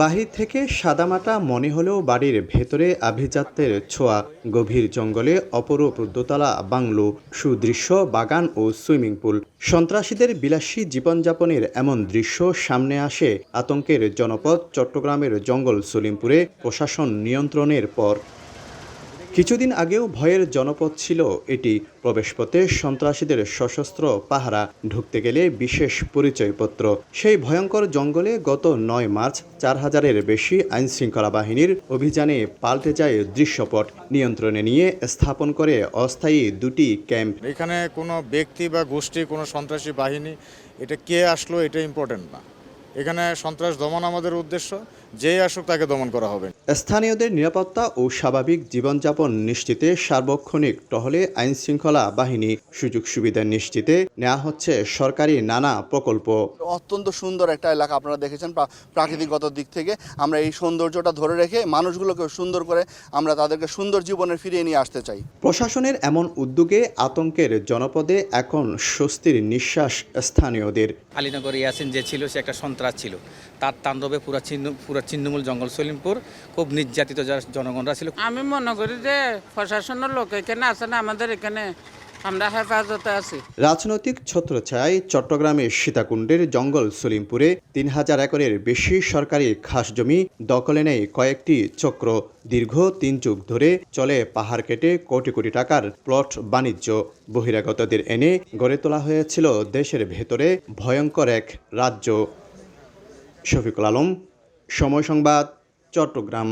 বাহির থেকে সাদামাটা মনে হলেও বাড়ির ভেতরে আভিজাত্যের ছোঁয়া। গভীর জঙ্গলে অপরূপ দোতলা বাংলো, সুদৃশ্য বাগান ও সুইমিং পুল। সন্ত্রাসীদের বিলাসী জীবনযাপনের এমন দৃশ্য সামনে আসে আতঙ্কের জনপদ চট্টগ্রামের জঙ্গল সলিমপুরে প্রশাসন নিয়ন্ত্রণের পর। কিছুদিন আগেও ভয়ের জনপদ ছিল এটি। প্রবেশপথে সন্ত্রাসীদের সশস্ত্র পাহারা, ঢুকতে গেলে বিশেষ পরিচয়পত্র। সেই ভয়ঙ্কর জঙ্গলে গত ৯ মার্চ ৪,০০০-এর বেশি আইনশৃঙ্খলা বাহিনীর অভিযানে পাল্টে যায় দৃশ্যপট। নিয়ন্ত্রণে নিয়ে স্থাপন করে অস্থায়ী দুটি ক্যাম্প। এখানে কোনো ব্যক্তি বা গোষ্ঠী, কোনো সন্ত্রাসী বাহিনী, এটা কে আসলো এটা ইম্পর্টেন্ট না। এখানে সন্ত্রাস দমন আমাদের উদ্দেশ্য, যেই আসুক তাকে দমন করা হবে। স্থানীয়দের নিরাপত্তা ও স্বাভাবিক জীবনযাপন নিশ্চিতে সার্বক্ষণিক টহলে আইনশৃঙ্খলা বাহিনী। সুযোগ সুবিধা নিশ্চিতে নেওয়া হচ্ছে সরকারি নানা প্রকল্প। অত্যন্ত সুন্দর একটা এলাকা, আপনারা দেখেছেন প্রাকৃতিকগত দিক থেকে। আমরা এই সৌন্দর্যটা ধরে রেখে মানুষগুলোকে সুন্দর করে আমরা তাদেরকে সুন্দর জীবনে ফিরিয়ে নিয়ে আসতে চাই। প্রশাসনের এমন উদ্যোগে আতঙ্কের জনপদে এখন স্বস্তির নিঃশ্বাস স্থানীয়দের। আলীনগর ইয়াসিন যে ছিল, সে একটা সন্ত্রাস ছিল। তার তাণ্ডবে পুরা ছিন্নমূল জঙ্গল সলিমপুর খুব নির্যাতিত জনগণরা ছিল। আমি মনে করি যে প্রশাসনের লোক এখানে আছে না, আমাদের এখানে আমরা হেফাজতে আছি। রাজনৈতিক ছত্রছায়ায় চট্টগ্রামের সীতাকুণ্ডের জঙ্গল সলিমপুরে ৩,০০০ একরের বেশি সরকারি খাসজমি দখলে নেয় কয়েকটি চক্র। দীর্ঘ ৩ যুগ ধরে চলে পাহাড় কেটে কোটি কোটি টাকার প্লট বাণিজ্য। বহিরাগতদের এনে গড়ে তোলা হয়েছিল দেশের ভেতরে ভয়ঙ্কর এক রাজ্য। শফিকুল আলম, সময় সংবাদ, চট্টগ্রাম।